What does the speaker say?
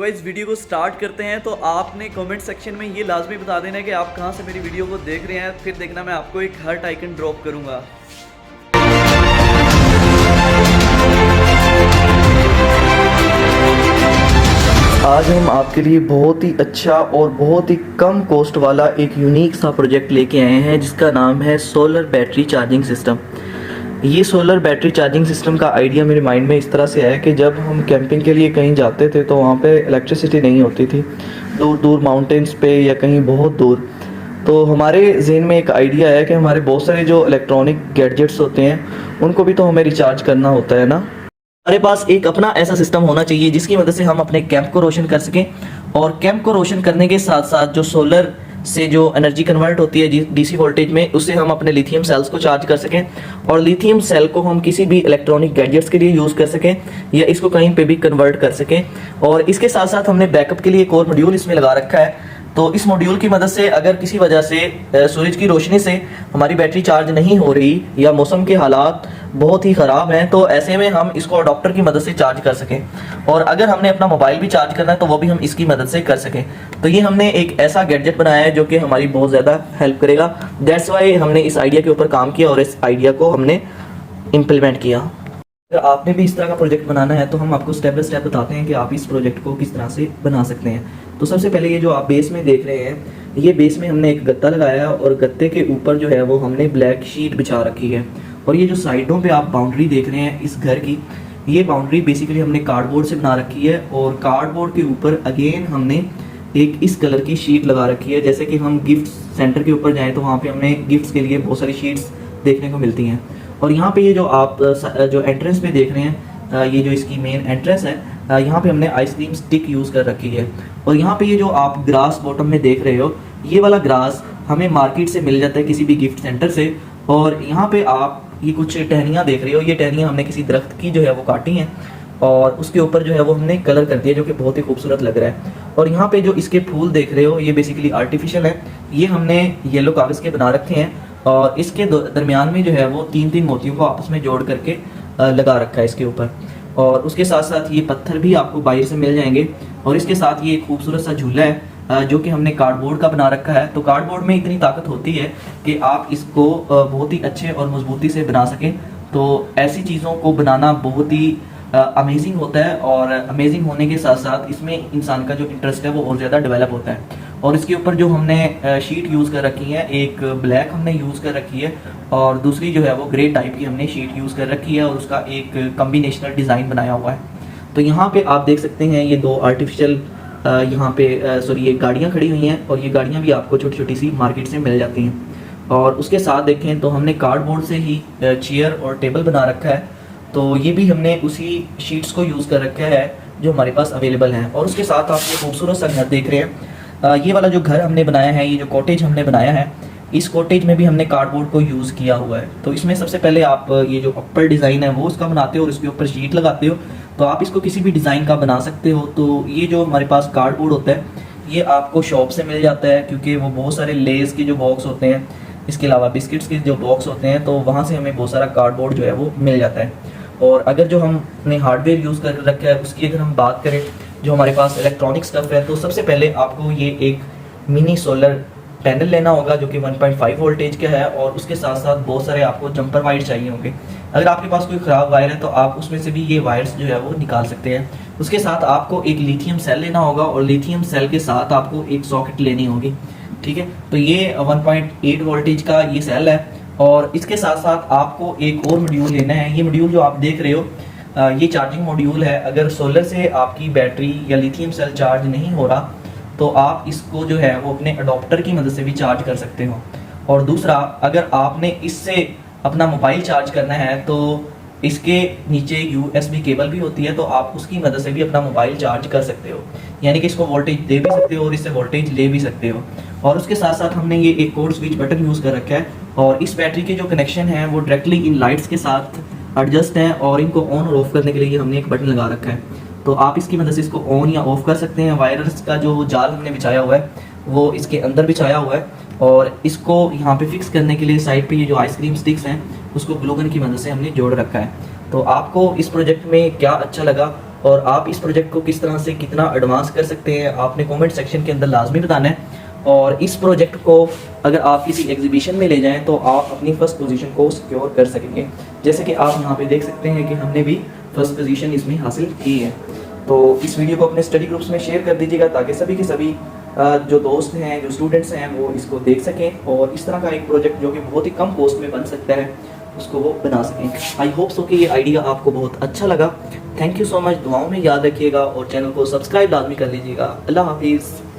तो guys video को start करते हैं। तो आपने कमेंट सेक्शन में ये लाजमी बता देना है कि आप कहाँ से मेरी वीडियो को देख रहे हैं। फिर देखना मैं आपको एक हार्ट आइकन ड्रॉप करूँगा। आज हम आपके लिए बहुत ही अच्छा और बहुत ही कम कॉस्ट वाला एक यूनिक सा प्रोजेक्ट लेके आए हैं जिसका नाम है सोलर बैटरी चार्जिंग सिस्टम। ये सोलर बैटरी चार्जिंग सिस्टम का आइडिया मेरे माइंड में इस तरह से है कि जब हम कैंपिंग के लिए कहीं जाते थे तो वहाँ पे इलेक्ट्रिसिटी नहीं होती थी, दूर दूर माउंटेन्स पे या कहीं बहुत दूर। तो हमारे जहन में एक आइडिया है कि हमारे बहुत सारे जो इलेक्ट्रॉनिक गैजेट्स होते हैं उनको भी तो हमें रिचार्ज करना होता है ना। हमारे पास एक अपना ऐसा सिस्टम होना चाहिए जिसकी मदद से हम अपने कैंप को रोशन कर सकें, और कैंप को रोशन करने के साथ साथ जो सोलर से जो एनर्जी कन्वर्ट होती है डीसी वोल्टेज में, उससे हम अपने लिथियम सेल्स को चार्ज कर सकें और लिथियम सेल को हम किसी भी इलेक्ट्रॉनिक गैजेट्स के लिए यूज़ कर सकें या इसको कहीं पे भी कन्वर्ट कर सकें। और इसके साथ साथ हमने बैकअप के लिए एक और मॉड्यूल इसमें लगा रखा है। तो इस मॉड्यूल की मदद से अगर किसी वजह से सूरज की रोशनी से हमारी बैटरी चार्ज नहीं हो रही या मौसम के हालात बहुत ही ख़राब हैं, तो ऐसे में हम इसको अडॉप्टर की मदद से चार्ज कर सकें। और अगर हमने अपना मोबाइल भी चार्ज करना है तो वो भी हम इसकी मदद से कर सकें। तो ये हमने एक ऐसा गैजेट बनाया है जो कि हमारी बहुत ज़्यादा हेल्प करेगा। दैट्स वाई हमने इस आइडिया के ऊपर काम किया और इस आइडिया को हमने इम्प्लीमेंट किया। अगर आपने भी इस तरह का प्रोजेक्ट बनाना है तो हम आपको स्टेप बाय स्टेप बताते हैं कि आप इस प्रोजेक्ट को किस तरह से बना सकते हैं। तो सबसे पहले ये जो आप बेस में देख रहे हैं, ये बेस में हमने एक गत्ता लगाया है और गत्ते के ऊपर जो है वो हमने ब्लैक शीट बिछा रखी है। और ये जो साइडों पे आप बाउंड्री देख रहे हैं इस घर की, ये बाउंड्री बेसिकली हमने कार्डबोर्ड से बना रखी है। और कार्डबोर्ड के ऊपर अगेन हमने एक इस कलर की शीट लगा रखी है। जैसे कि हम गिफ्ट सेंटर के ऊपर जाएँ तो वहाँ पे हमें गिफ्ट्स के लिए बहुत सारी शीट्स देखने को मिलती हैं। और यहाँ पे ये जो आप जो एंट्रेंस पे देख रहे हैं, ये जो इसकी मेन एंट्रेंस है, यहाँ पे हमने आइसक्रीम स्टिक यूज़ कर रखी है। और यहाँ पे ये जो आप ग्रास बॉटम में देख रहे हो, ये वाला ग्रास हमें मार्केट से मिल जाता है किसी भी गिफ्ट सेंटर से। और यहाँ पे आप ये कुछ टहनियाँ देख रहे हो, ये टहनियाँ हमने किसी दरख्त की जो है वो काटी हैं और उसके ऊपर जो है वो हमने कलर कर दिया जो कि बहुत ही खूबसूरत लग रहा है। और यहाँ पे जो इसके फूल देख रहे हो ये बेसिकली आर्टिफिशियल है, ये हमने येलो कागज़ के बना रखे हैं। और इसके दरमियान में जो है वो तीन तीन मोतियों को आपस में जोड़ करके लगा रखा है इसके ऊपर। और उसके साथ साथ ये पत्थर भी आपको बाहर से मिल जाएंगे। और इसके साथ ये एक खूबसूरत सा झूला है जो कि हमने कार्डबोर्ड का बना रखा है। तो कार्डबोर्ड में इतनी ताकत होती है कि आप इसको बहुत ही अच्छे और मजबूती से बना सकें। तो ऐसी चीज़ों को बनाना बहुत ही अमेजिंग होता है, और अमेजिंग होने के साथ साथ इसमें इंसान का जो इंटरेस्ट है वो और ज़्यादा डेवलप होता है। और इसके ऊपर जो हमने शीट यूज़ कर रखी है, एक ब्लैक हमने यूज़ कर रखी है और दूसरी जो है वो ग्रे टाइप की हमने शीट यूज़ कर रखी है और उसका एक कॉम्बिनेशनल डिज़ाइन बनाया हुआ है। तो यहाँ पे आप देख सकते हैं ये दो आर्टिफिशियल यहाँ पे सॉरी ये गाड़ियाँ खड़ी हुई हैं, और ये गाड़ियाँ भी आपको छोटी छोटी सी मार्केट से मिल जाती हैं। और उसके साथ देखें तो हमने कार्डबोर्ड से ही चेयर और टेबल बना रखा है। तो ये भी हमने उसी शीट्स को यूज़ कर रखा है जो हमारे पास अवेलेबल हैं। और उसके साथ आप ये खूबसूरत सा घर देख रहे हैं, ये वाला जो घर हमने बनाया है, ये जो कॉटेज हमने बनाया है, इस कॉटेज में भी हमने कार्डबोर्ड को यूज़ किया हुआ है। तो इसमें सबसे पहले आप ये जो अपर डिज़ाइन है वो उसका बनाते हो और इसके ऊपर शीट लगाते हो। तो आप इसको किसी भी डिज़ाइन का बना सकते हो। तो ये जो हमारे पास कार्डबोर्ड होता है ये आपको शॉप से मिल जाता है, क्योंकि वो बहुत सारे लेस के जो बॉक्स होते हैं, इसके अलावा बिस्किट्स के जो बॉक्स होते हैं, तो वहाँ से हमें बहुत सारा कार्डबोर्ड जो है वो मिल जाता है। और अगर जो हमने हार्डवेयर यूज़ कर रखा है उसकी अगर हम बात करें, जो हमारे पास इलेक्ट्रॉनिक स्टफ़ है, तो सबसे पहले आपको ये एक मिनी सोलर पैनल लेना होगा जो कि 1.5 वोल्टेज का है। और उसके साथ साथ बहुत सारे आपको जंपर वायर चाहिए होंगे। अगर आपके पास कोई ख़राब वायर है तो आप उसमें से भी ये वायर्स जो है वो निकाल सकते हैं। उसके साथ आपको एक लिथियम सेल लेना होगा और लिथियम सेल के साथ आपको एक सॉकेट लेनी होगी। ठीक है, तो ये 1.8 वोल्टेज का ये सेल है। और इसके साथ साथ आपको एक और मॉड्यूल लेना है। ये मॉड्यूल जो आप देख रहे हो ये चार्जिंग मॉड्यूल है। अगर सोलर से आपकी बैटरी या लिथियम सेल चार्ज नहीं हो रहा तो आप इसको जो है वो अपने अडॉप्टर की मदद से भी चार्ज कर सकते हो। और दूसरा, अगर आपने इससे अपना मोबाइल चार्ज करना है तो इसके नीचे USB केबल भी होती है, तो आप उसकी मदद से भी अपना मोबाइल चार्ज कर सकते हो। यानी कि इसको वोल्टेज दे भी सकते हो और इससे वोल्टेज ले भी सकते हो। और उसके साथ साथ हमने ये एक कोड स्विच बटन यूज़ कर रखा है। और इस बैटरी के जो कनेक्शन है वो डायरेक्टली इन लाइट्स के साथ एडजस्ट हैं, और इनको ऑन और ऑफ करने के लिए हमने एक बटन लगा रखा है। तो आप इसकी मदद से इसको ऑन या ऑफ कर सकते हैं। वायर्स का जो जाल हमने बिछाया हुआ है वो इसके अंदर बिछाया हुआ है, और इसको यहाँ पे फिक्स करने के लिए साइड पे ये जो आइसक्रीम स्टिक्स हैं उसको ग्लू गन की मदद से हमने जोड़ रखा है। तो आपको इस प्रोजेक्ट में क्या अच्छा लगा और आप इस प्रोजेक्ट को किस तरह से कितना एडवांस कर सकते हैं आपने कमेंट सेक्शन के अंदर लाजमी बताना है। और इस प्रोजेक्ट को अगर आप किसी एग्जीबिशन में ले जाएं तो आप अपनी फ़र्स्ट पोजीशन को सिक्योर कर सकेंगे। जैसे कि आप यहाँ पे देख सकते हैं कि हमने भी फर्स्ट पोजीशन इसमें हासिल की है। तो इस वीडियो को अपने स्टडी ग्रुप्स में शेयर कर दीजिएगा ताकि सभी के सभी जो दोस्त हैं, जो स्टूडेंट्स हैं, वो इसको देख सकें और इस तरह का एक प्रोजेक्ट जो कि बहुत ही कम कॉस्ट में बन सकता है उसको वो बना सकें। आई होप सो कि ये आइडिया आपको बहुत अच्छा लगा। Thank you so much. दुआओं में याद रखिएगा और चैनल को सब्सक्राइब लाजमी कर लीजिएगा। अल्लाह हाफिज़।